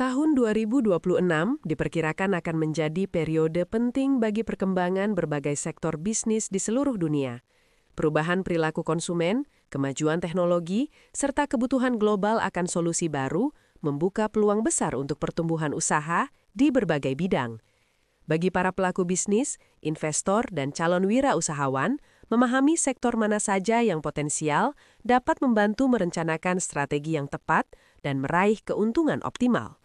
Tahun 2026 diperkirakan akan menjadi periode penting bagi perkembangan berbagai sektor bisnis di seluruh dunia. Perubahan perilaku konsumen, kemajuan teknologi, serta kebutuhan global akan solusi baru membuka peluang besar untuk pertumbuhan usaha di berbagai bidang. Bagi para pelaku bisnis, investor, dan calon wirausahawan, memahami sektor mana saja yang potensial dapat membantu merencanakan strategi yang tepat dan meraih keuntungan optimal.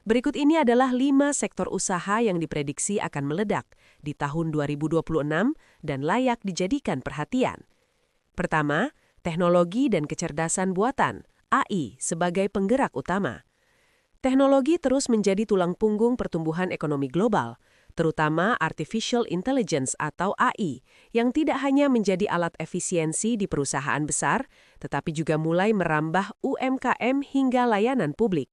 Berikut ini adalah 5 sektor usaha yang diprediksi akan meledak di tahun 2026 dan layak dijadikan perhatian. Pertama, teknologi dan kecerdasan buatan, AI, sebagai penggerak utama. Teknologi terus menjadi tulang punggung pertumbuhan ekonomi global, terutama Artificial Intelligence atau AI, yang tidak hanya menjadi alat efisiensi di perusahaan besar, tetapi juga mulai merambah UMKM hingga layanan publik.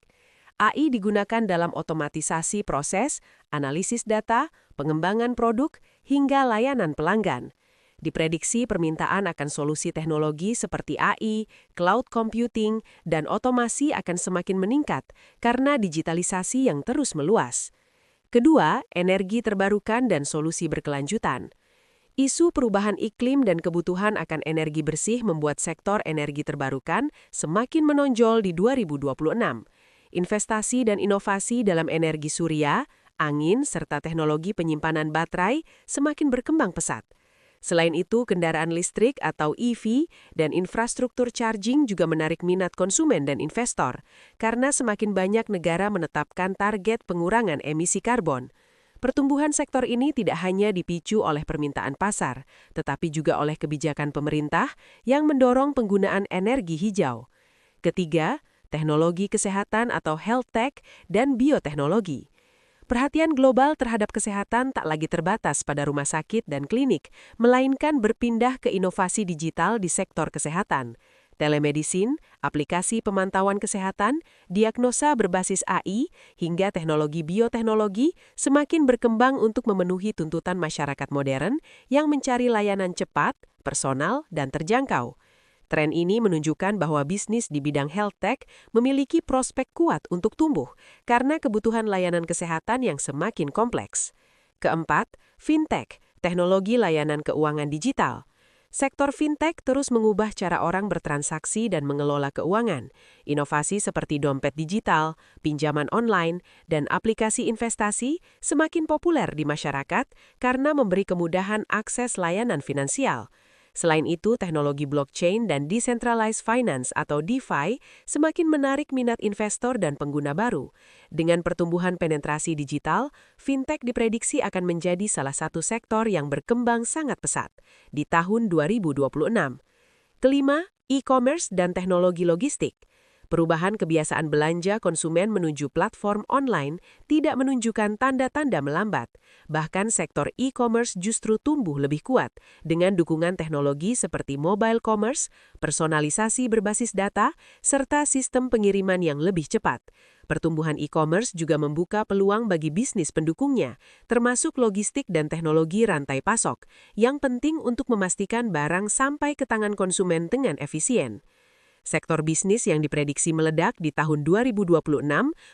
AI digunakan dalam otomatisasi proses, analisis data, pengembangan produk, hingga layanan pelanggan. Diprediksi permintaan akan solusi teknologi seperti AI, cloud computing, dan otomasi akan semakin meningkat karena digitalisasi yang terus meluas. Kedua, energi terbarukan dan solusi berkelanjutan. Isu perubahan iklim dan kebutuhan akan energi bersih membuat sektor energi terbarukan semakin menonjol di 2026. Investasi dan inovasi dalam energi surya, angin, serta teknologi penyimpanan baterai semakin berkembang pesat. Selain itu, kendaraan listrik atau EV dan infrastruktur charging juga menarik minat konsumen dan investor, karena semakin banyak negara menetapkan target pengurangan emisi karbon. Pertumbuhan sektor ini tidak hanya dipicu oleh permintaan pasar, tetapi juga oleh kebijakan pemerintah yang mendorong penggunaan energi hijau. Ketiga, teknologi kesehatan atau health tech, dan bioteknologi. Perhatian global terhadap kesehatan tak lagi terbatas pada rumah sakit dan klinik, melainkan berpindah ke inovasi digital di sektor kesehatan. Telemedicine, aplikasi pemantauan kesehatan, diagnosa berbasis AI, hingga teknologi bioteknologi semakin berkembang untuk memenuhi tuntutan masyarakat modern yang mencari layanan cepat, personal, dan terjangkau. Tren ini menunjukkan bahwa bisnis di bidang health tech memiliki prospek kuat untuk tumbuh karena kebutuhan layanan kesehatan yang semakin kompleks. Keempat, fintech, teknologi layanan keuangan digital. Sektor fintech terus mengubah cara orang bertransaksi dan mengelola keuangan. Inovasi seperti dompet digital, pinjaman online, dan aplikasi investasi semakin populer di masyarakat karena memberi kemudahan akses layanan finansial. Selain itu, teknologi blockchain dan decentralized finance atau DeFi semakin menarik minat investor dan pengguna baru. Dengan pertumbuhan penetrasi digital, fintech diprediksi akan menjadi salah satu sektor yang berkembang sangat pesat di tahun 2026. Kelima, e-commerce dan teknologi logistik. Perubahan kebiasaan belanja konsumen menuju platform online tidak menunjukkan tanda-tanda melambat. Bahkan sektor e-commerce justru tumbuh lebih kuat dengan dukungan teknologi seperti mobile commerce, personalisasi berbasis data, serta sistem pengiriman yang lebih cepat. Pertumbuhan e-commerce juga membuka peluang bagi bisnis pendukungnya, termasuk logistik dan teknologi rantai pasok, yang penting untuk memastikan barang sampai ke tangan konsumen dengan efisien. Sektor bisnis yang diprediksi meledak di tahun 2026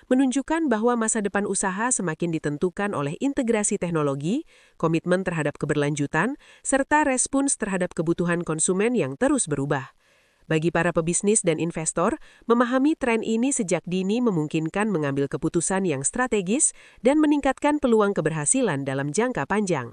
menunjukkan bahwa masa depan usaha semakin ditentukan oleh integrasi teknologi, komitmen terhadap keberlanjutan, serta respons terhadap kebutuhan konsumen yang terus berubah. Bagi para pebisnis dan investor, memahami tren ini sejak dini memungkinkan mengambil keputusan yang strategis dan meningkatkan peluang keberhasilan dalam jangka panjang.